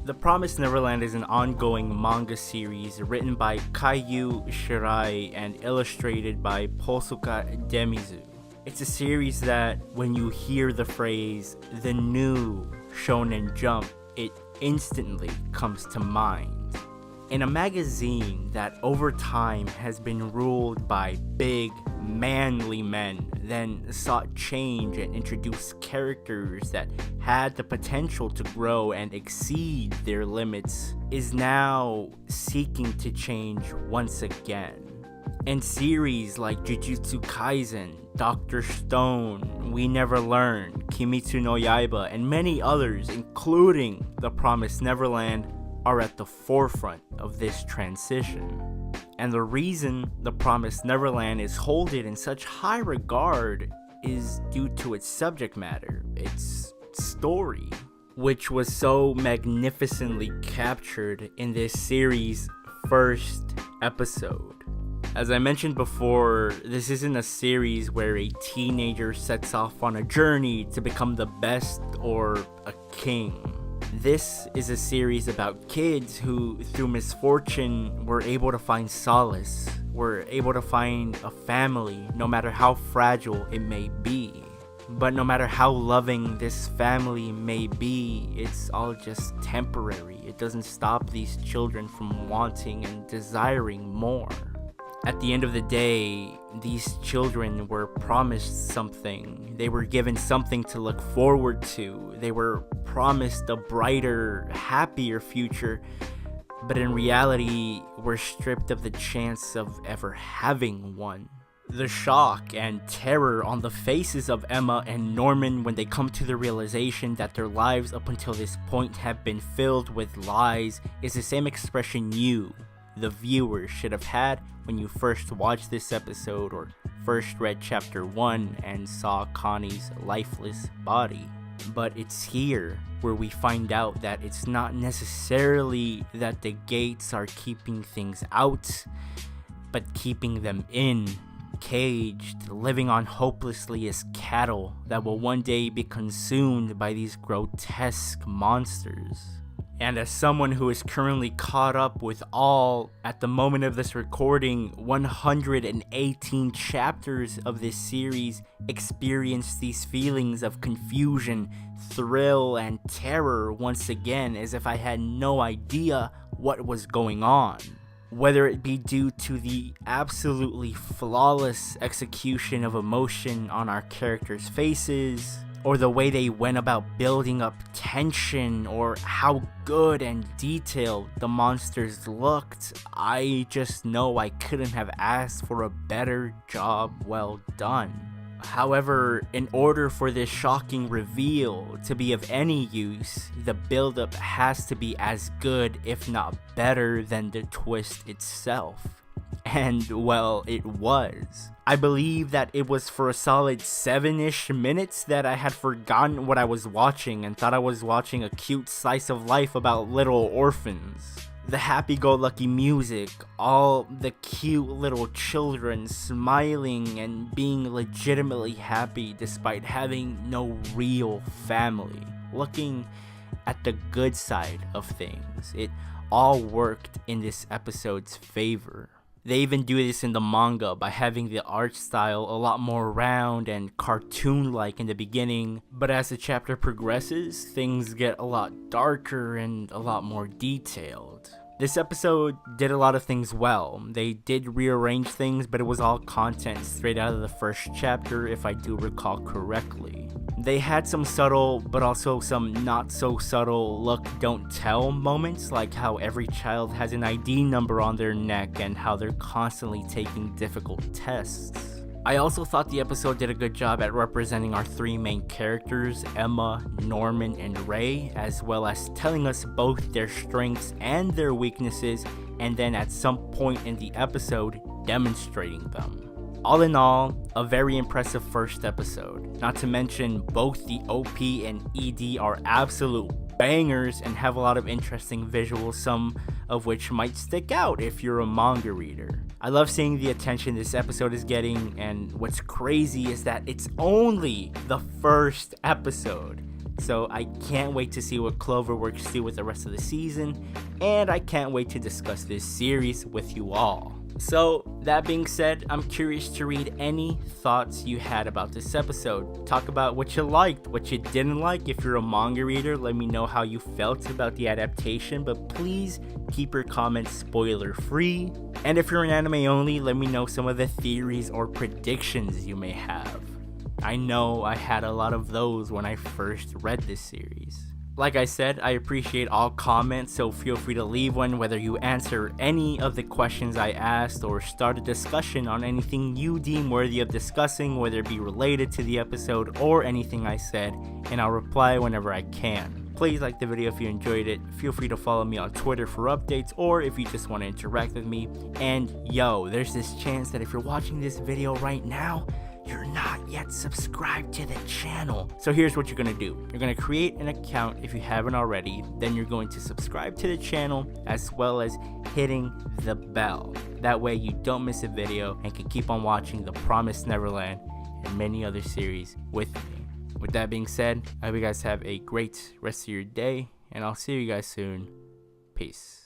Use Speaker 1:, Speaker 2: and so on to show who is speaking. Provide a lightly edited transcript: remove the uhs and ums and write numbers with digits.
Speaker 1: The Promised Neverland is an ongoing manga series written by Kaiyu Shirai and illustrated by Polsuka Demizu. It's a series that, when you hear the phrase, the new Shonen Jump, it instantly comes to mind. In a magazine that over time has been ruled by big, manly men, then sought change and introduced characters that had the potential to grow and exceed their limits, is now seeking to change once again. And series like Jujutsu Kaisen, Dr. Stone, We Never Learn, Kimetsu no Yaiba, and many others, including The Promised Neverland, are at the forefront of this transition. And the reason The Promised Neverland is held in such high regard is due to its subject matter, its story, which was so magnificently captured in this series' first episode. As I mentioned before, this isn't a series where a teenager sets off on a journey to become the best or a king. This is a series about kids who, through misfortune, were able to find solace, were able to find a family, no matter how fragile it may be. But no matter how loving this family may be, it's all just temporary. It doesn't stop these children from wanting and desiring more. At the end of the day, these children were promised something. They were given something to look forward to. They were promised a brighter, happier future, but in reality, were stripped of the chance of ever having one. The shock and terror on the faces of Emma and Norman when they come to the realization that their lives up until this point have been filled with lies is the same expression you, the viewer, should have had when you first watched this episode or first read chapter 1 and saw Connie's lifeless body. But it's here where we find out that it's not necessarily that the gates are keeping things out, but keeping them in, caged, living on hopelessly as cattle that will one day be consumed by these grotesque monsters. And as someone who is currently caught up with all, at the moment of this recording, 118 chapters of this series, experienced these feelings of confusion, thrill, and terror once again, as if I had no idea what was going on. Whether it be due to the absolutely flawless execution of emotion on our characters' faces, or the way they went about building up tension, or how good and detailed the monsters looked, I just know I couldn't have asked for a better job well done. However, in order for this shocking reveal to be of any use, the build-up has to be as good, if not better, than the twist itself. And, well, it was. I believe that it was for a solid 7-ish minutes that I had forgotten what I was watching and thought I was watching a cute slice of life about little orphans. The happy-go-lucky music, all the cute little children smiling and being legitimately happy despite having no real family. Looking at the good side of things, it all worked in this episode's favor. They even do this in the manga by having the art style a lot more round and cartoon-like in the beginning, but as the chapter progresses, things get a lot darker and a lot more detailed. This episode did a lot of things well. They did rearrange things, but it was all content straight out of the first chapter, if I do recall correctly. They had some subtle, but also some not so subtle look, don't tell moments, like how every child has an ID number on their neck and how they're constantly taking difficult tests. I also thought the episode did a good job at representing our three main characters, Emma, Norman, and Ray, as well as telling us both their strengths and their weaknesses, and then at some point in the episode, demonstrating them. All in all, a very impressive first episode. Not to mention, both the OP and ED are absolute bangers and have a lot of interesting visuals, some of which might stick out if you're a manga reader. I love seeing the attention this episode is getting, and what's crazy is that it's only the first episode. So I can't wait to see what Cloverworks do with the rest of the season, and I can't wait to discuss this series with you all. So that being said, I'm curious to read any thoughts you had about this episode. Talk about what you liked, what you didn't like. If you're a manga reader, let me know how you felt about the adaptation, but please keep your comments spoiler free. And if you're an anime only, let me know some of the theories or predictions you may have. I know I had a lot of those when I first read this series. Like I said, I appreciate all comments, so feel free to leave one, whether you answer any of the questions I asked or start a discussion on anything you deem worthy of discussing, whether it be related to the episode or anything I said, and I'll reply whenever I can. Please like the video if you enjoyed it. Feel free to follow me on Twitter for updates, or if you just want to interact with me. And yo, there's this chance that if you're watching this video right now, you're not yet subscribed to the channel. So here's what you're gonna do. You're gonna create an account if you haven't already. Then you're going to subscribe to the channel, as well as hitting the bell. That way you don't miss a video and can keep on watching The Promised Neverland and many other series with me. With that being said, I hope you guys have a great rest of your day, and I'll see you guys soon. Peace.